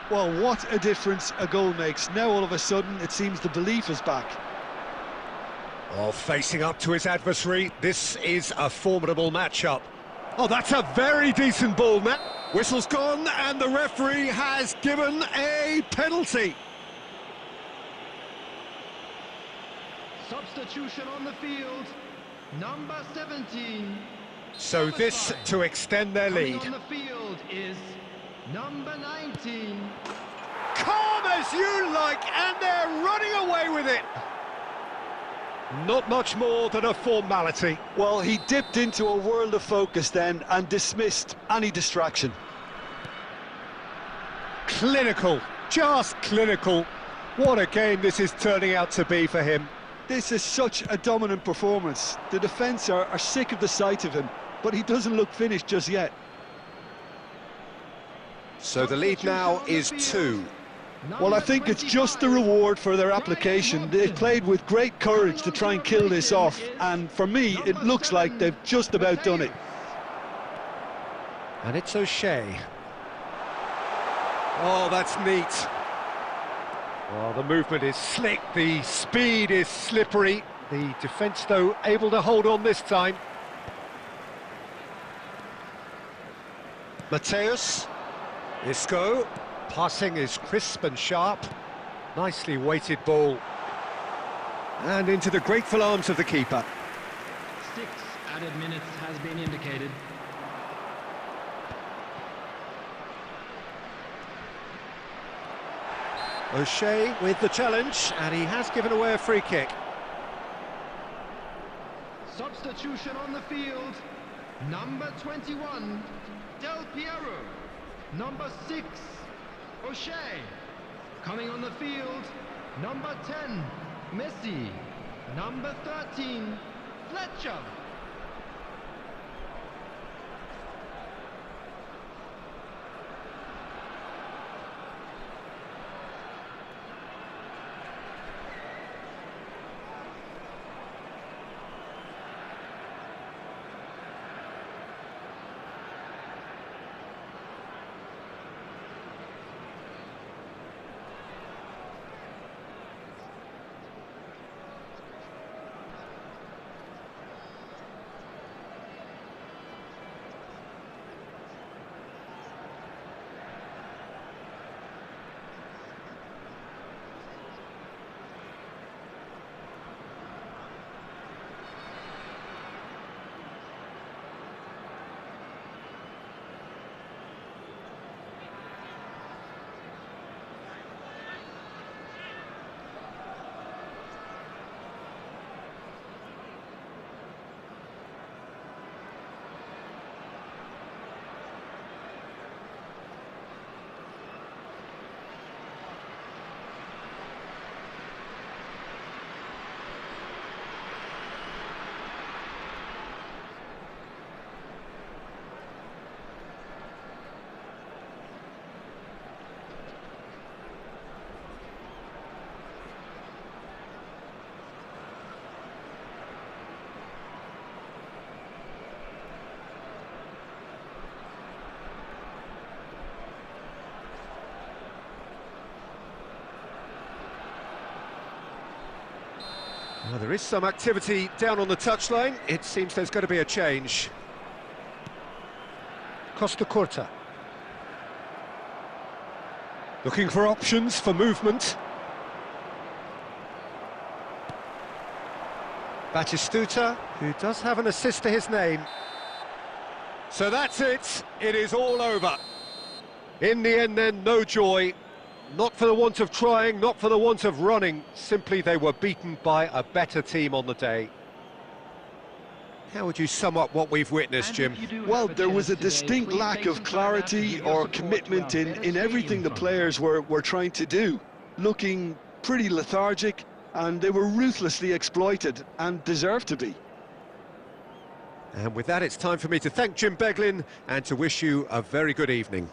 Well, what a difference a goal makes. Now all of a sudden it seems the belief is back. Oh, facing up to his adversary, this is a formidable matchup. Oh, that's a very decent ball, Matt. Whistle's gone, and the referee has given a penalty. Substitution on the field, number 17. So this to extend their lead. Coming on the field is number 19. Calm as you like, and they're running away with it. Not much more than a formality. Well, he dipped into a world of focus then and dismissed any distraction. Clinical, just clinical. What a game this is turning out to be for him. This is such a dominant performance. The defence are sick of the sight of him, but he doesn't look finished just yet. So the lead now is 2. Well, I think it's just the reward for their application. They've played with great courage to try and kill this off, and for me, it looks like they've just about done it. And it's O'Shea. Oh, that's neat. Well, the movement is slick, the speed is slippery. The defence, though, able to hold on this time. Mateus. Isco. Passing is crisp and sharp. Nicely weighted ball. And into the grateful arms of the keeper. 6 added minutes has been indicated. O'Shea with the challenge, and he has given away a free kick. Substitution on the field. Number 21, Del Piero. Number 6, O'Shea. Coming on the field, number 10, Messi. Number 13, Fletcher. Well, there is some activity down on the touchline. It seems there's going to be a change. Costa Curta. Looking for options for movement. Batistuta, who does have an assist to his name. So that's it. It is all over. In the end then, no joy. Not for the want of trying, not for the want of running. Simply they were beaten by a better team on the day. How would you sum up what we've witnessed, Jim? Well, there was a distinct lack of clarity or commitment in everything the players were trying to do. Looking pretty lethargic, and they were ruthlessly exploited, and deserved to be. And with that, it's time for me to thank Jim Beglin and to wish you a very good evening.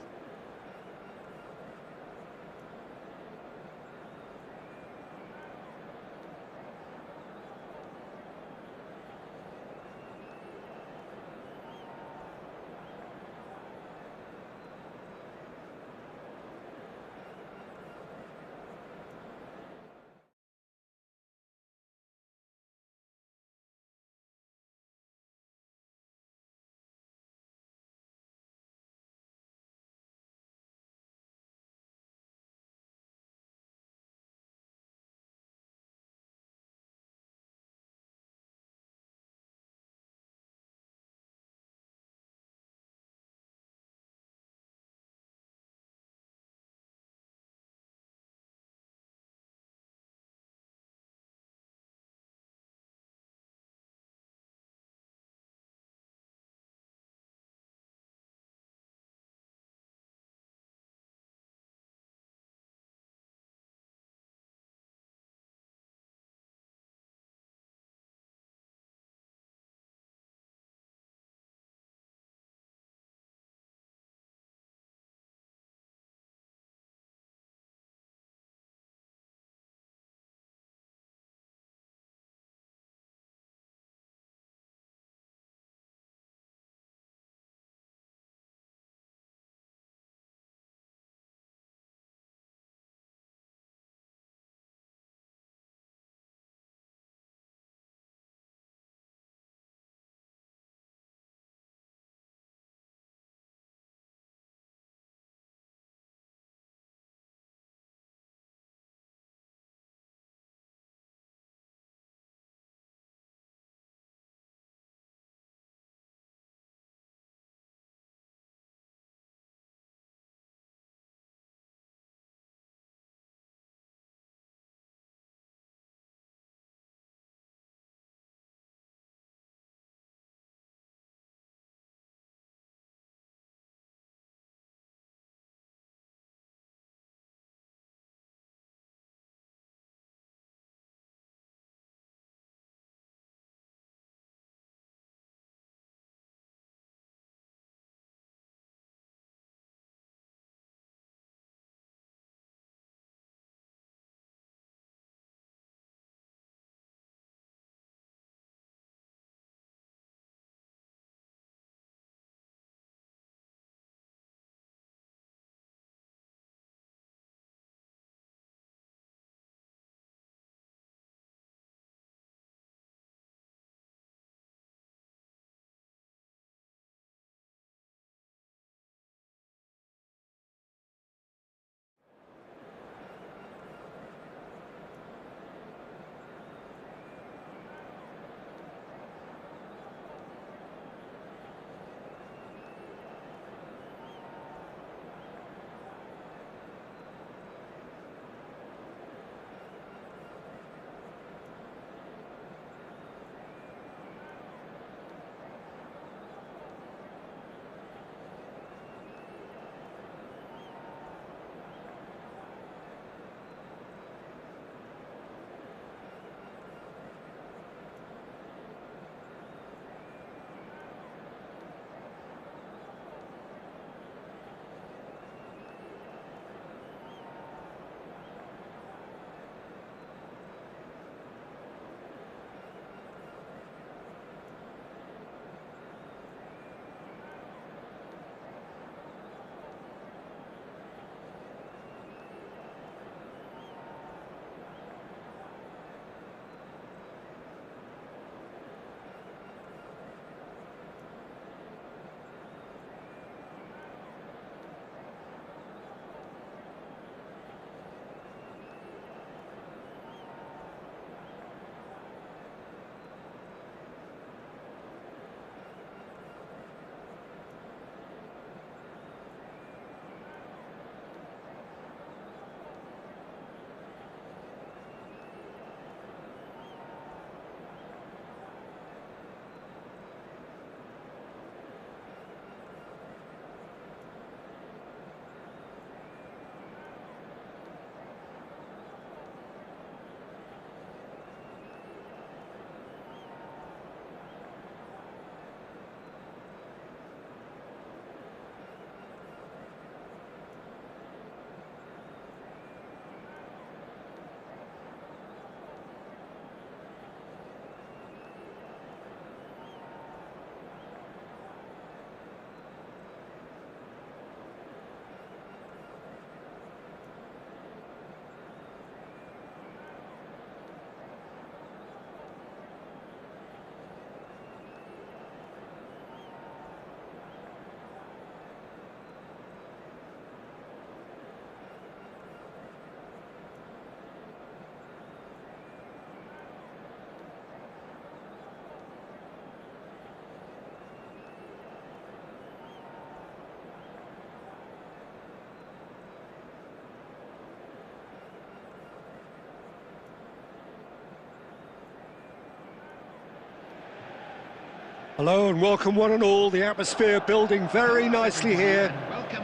Hello and welcome one and all. The atmosphere building very nicely here.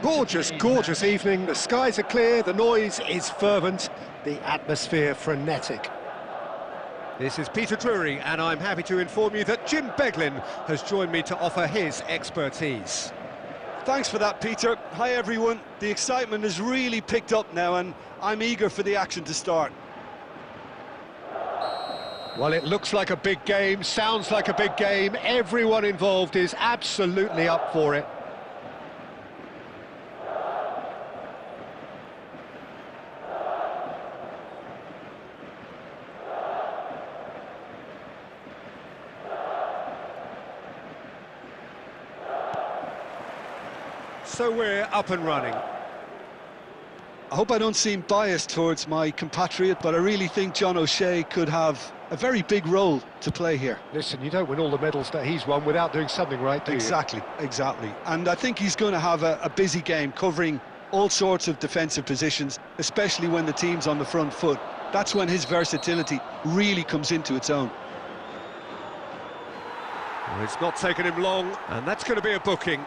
Gorgeous, gorgeous evening. The skies are clear, the noise is fervent, the atmosphere frenetic. This is Peter Drury and I'm happy to inform you that Jim Beglin has joined me to offer his expertise. Thanks for that, Peter. Hi, everyone. The excitement has really picked up now and I'm eager for the action to start. Well, it looks like a big game, sounds like a big game. Everyone involved is absolutely up for it. So we're up and running. I hope I don't seem biased towards my compatriot, but I really think John O'Shea could have a very big role to play here. Listen, you don't win all the medals that he's won without doing something right, do you? Exactly. And I think he's going to have a busy game, covering all sorts of defensive positions, especially when the team's on the front foot. That's when his versatility really comes into its own. Well, it's not taken him long, and that's going to be a booking.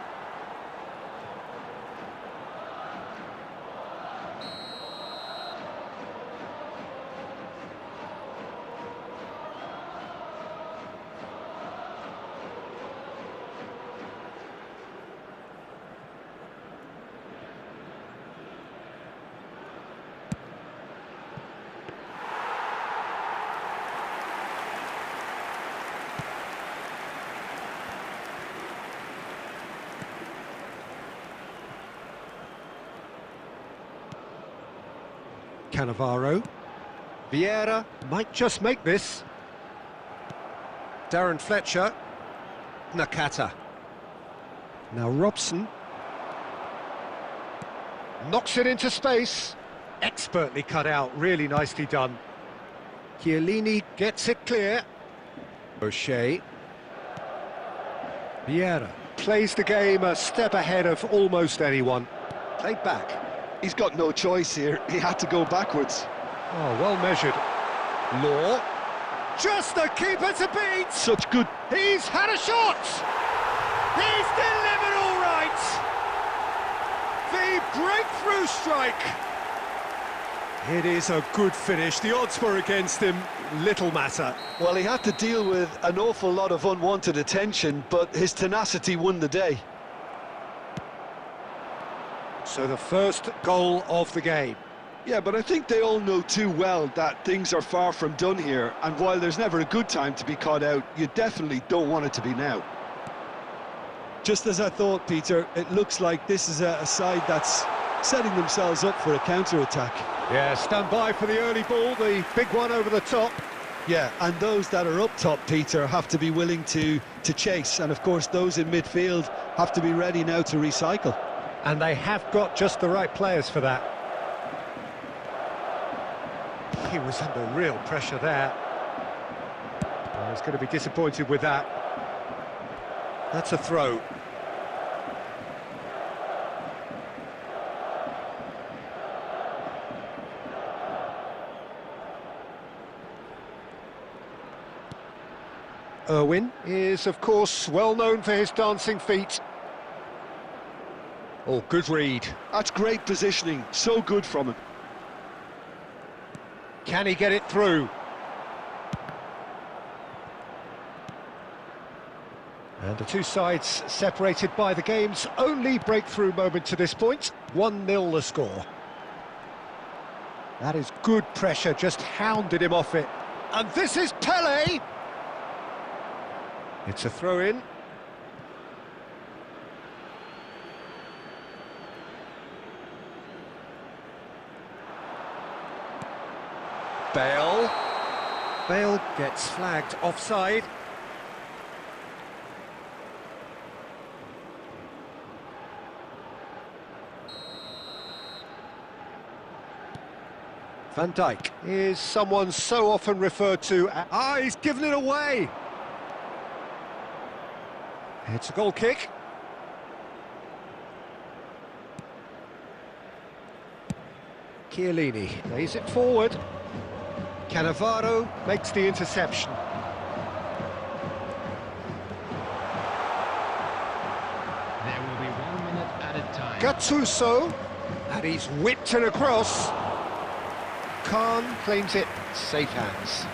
Cannavaro. Vieira might just make this. Darren Fletcher. Nakata. Now Robson. Knocks it into space. Expertly cut out, really nicely done. Chiellini gets it clear. O'Shea. Vieira plays the game a step ahead of almost anyone. Played back. He's got no choice here. He had to go backwards. Oh, well measured. Law. Just the keeper to beat. Such good... He's had a shot. He's delivered all right. The breakthrough strike. It is a good finish. The odds were against him. Little matter. Well, he had to deal with an awful lot of unwanted attention, but his tenacity won the day. So the first goal of the game. Yeah, but I think they all know too well that things are far from done here, and while there's never a good time to be caught out, you definitely don't want it to be now. Just as I thought, Peter, it looks like this is a side that's setting themselves up for a counter-attack. Yeah, stand by for the early ball, the big one over the top. Yeah, and those that are up top, Peter, have to be willing to chase, and of course those in midfield have to be ready now to recycle. And they have got just the right players for that. He was under real pressure there. Well, he's going to be disappointed with that. That's a throw. Irwin is, of course, well known for his dancing feet. Oh, good read. That's great positioning, so good from him. Can he get it through? And the two sides separated by the game's only breakthrough moment to this point. 1-0 the score. That is good pressure, just hounded him off it. And this is Pele! It's a throw-in. Bale. Bale gets flagged offside. Van Dijk is someone so often referred to. He's given it away. It's a goal kick. Chiellini lays it forward. Cannavaro makes the interception. Gattuso, and he's whipped it across. Khan claims it, safe hands.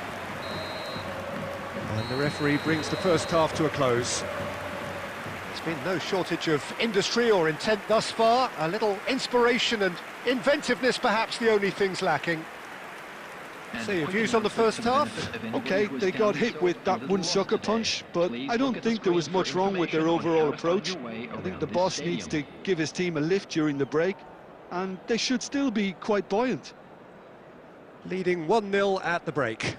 And the referee brings the first half to a close. There's been no shortage of industry or intent thus far. A little inspiration and inventiveness perhaps the only things lacking. So your views on the first half? Okay, they got hit with that one sucker punch, but I don't think there was much wrong with their overall approach. I think the boss needs to give his team a lift during the break, and they should still be quite buoyant. Leading 1-0 at the break.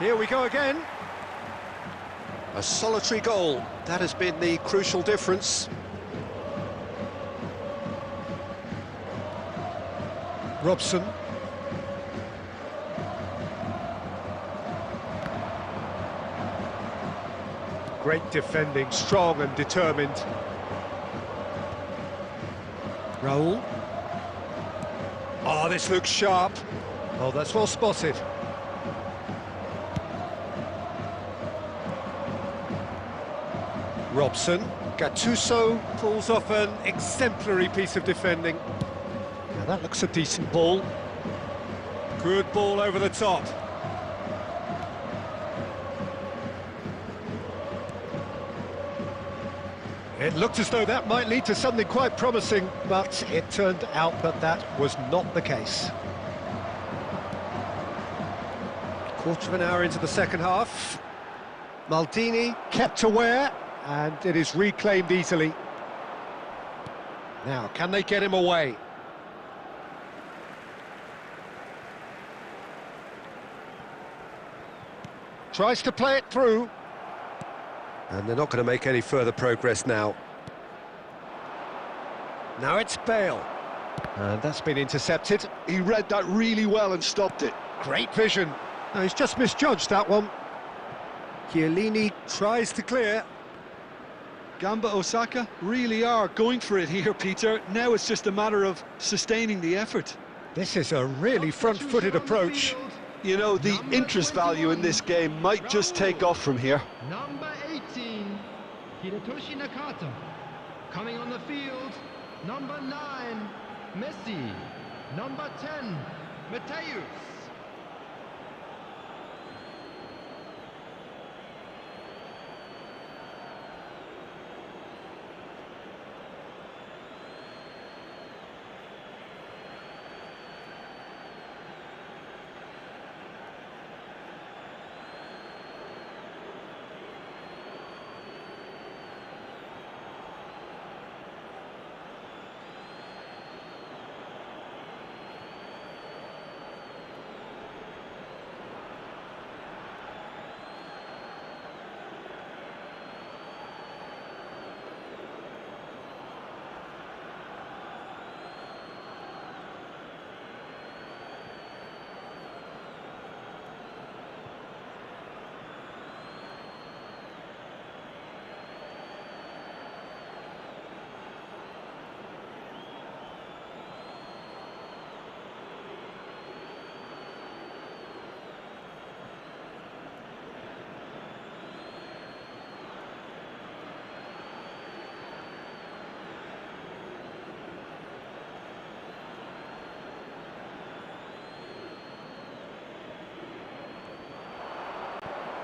Here we go again. A solitary goal. That has been the crucial difference. Robson. Great defending, strong and determined. Raul. Oh, this looks sharp. Oh, that's well spotted. Robson, Gattuso pulls off an exemplary piece of defending. Now that looks a decent ball. Good ball over the top. It looked as though that might lead to something quite promising, but it turned out that that was not the case. Quarter of an hour into the second half. Maldini kept aware. And it is reclaimed easily. Now, can they get him away? Tries to play it through. And they're not going to make any further progress now. Now it's Bale. And that's been intercepted. He read that really well and stopped it. Great vision. No, he's just misjudged that one. Chiellini tries to clear. Gamba Osaka really are going for it here, Peter. Now it's just a matter of sustaining the effort. This is a really front-footed approach. You know, the interest value in this game might just take off from here. Number 18, Hidetoshi Nakata. Coming on the field, number 9, Messi. Number 10, Mateus.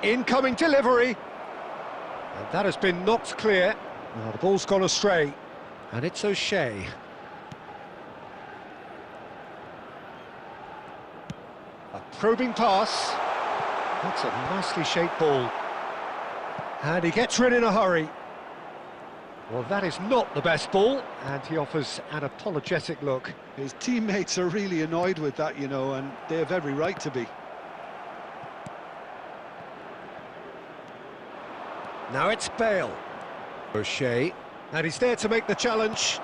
Incoming delivery. And that has been knocked clear. Now the ball's gone astray. And it's O'Shea. A probing pass. That's a nicely shaped ball. And he gets rid in a hurry. Well, that is not the best ball. And he offers an apologetic look. His teammates are really annoyed with that, you know, and they have every right to be. Now it's Bale. O'Shea, and he's there to make the challenge.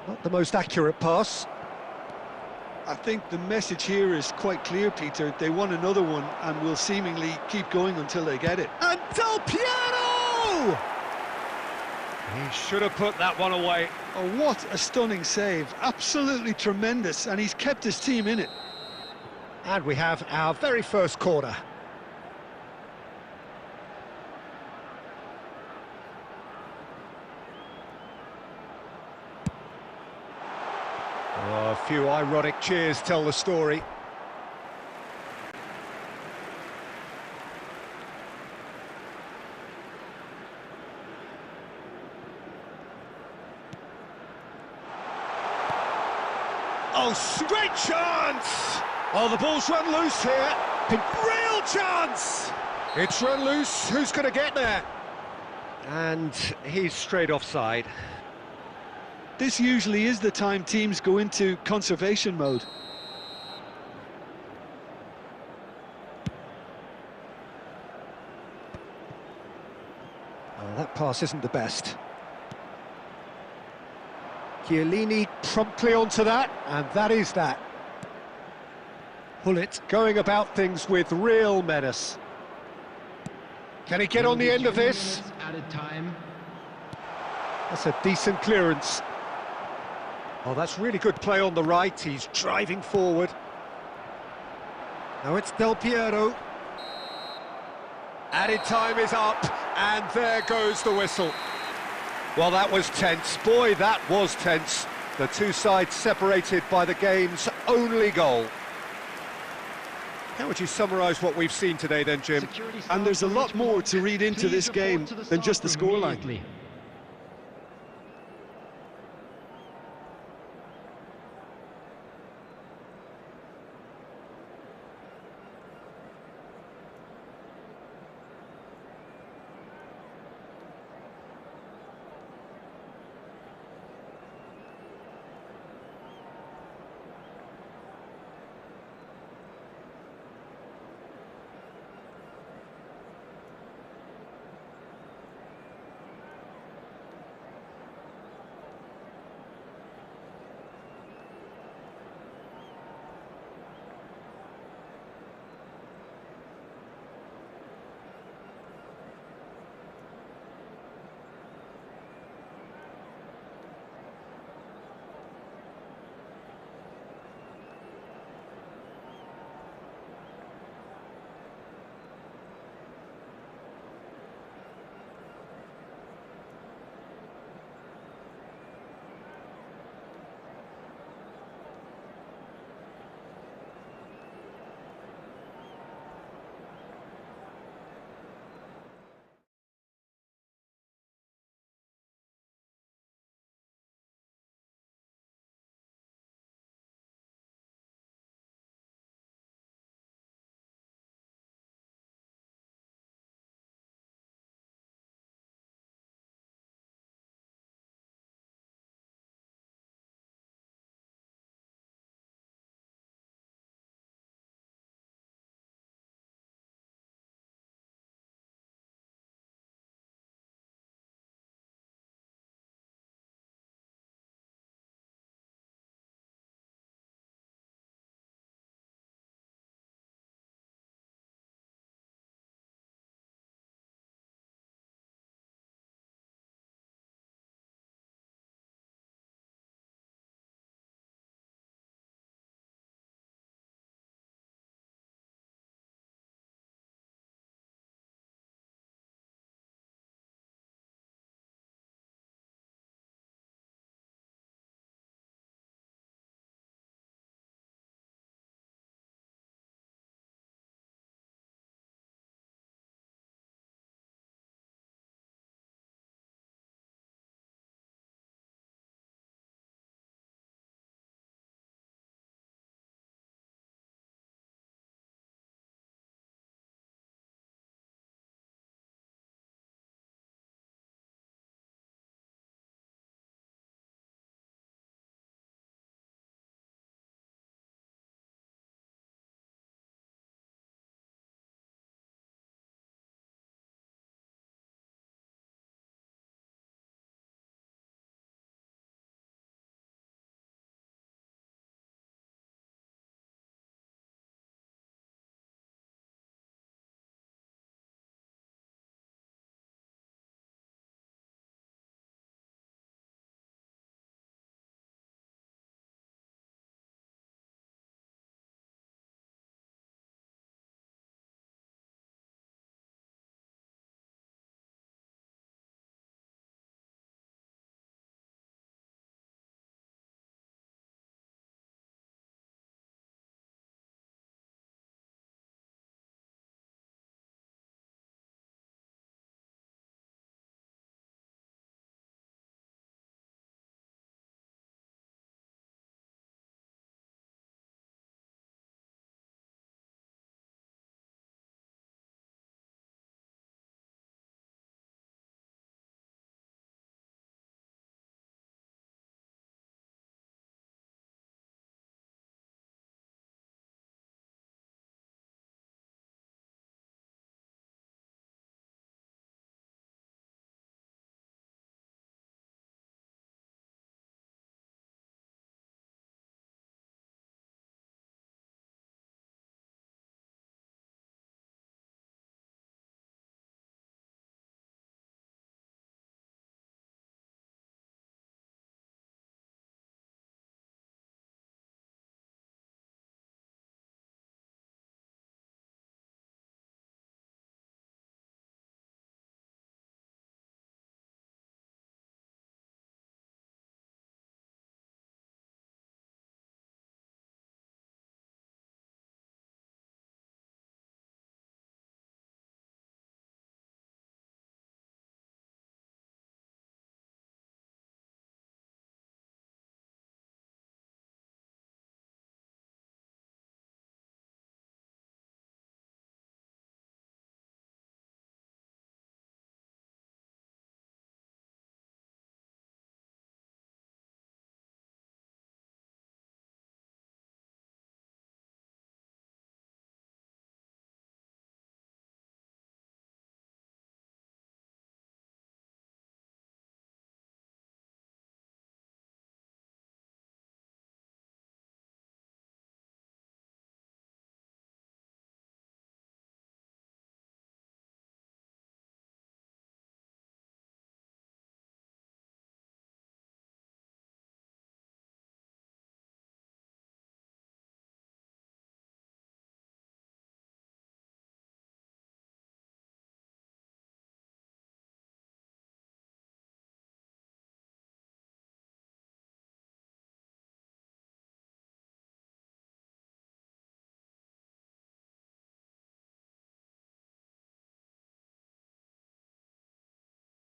Not the most accurate pass. I think the message here is quite clear, Peter. They want another one and will seemingly keep going until they get it. And Del Piero! He should have put that one away. Oh, what a stunning save. Absolutely tremendous, and he's kept his team in it. And we have our very first corner. Oh, a few ironic cheers tell the story. Oh, great chance! Oh, the ball's run loose here. Real chance! It's run loose. Who's going to get there? And he's straight offside. This usually is the time teams go into conservation mode. Oh, that pass isn't the best. Chiellini promptly onto that, and that is that. Pullet going about things with real menace. Can he get on the end of this? Added time. That's a decent clearance. Oh, that's really good play on the right. He's driving forward. Now it's Del Piero. Added time is up, and there goes the whistle. Well, that was tense. Boy, that was tense. The two sides separated by the game's only goal. How would you summarise what we've seen today then, Jim? And there's a lot more to read into this game than just the scoreline.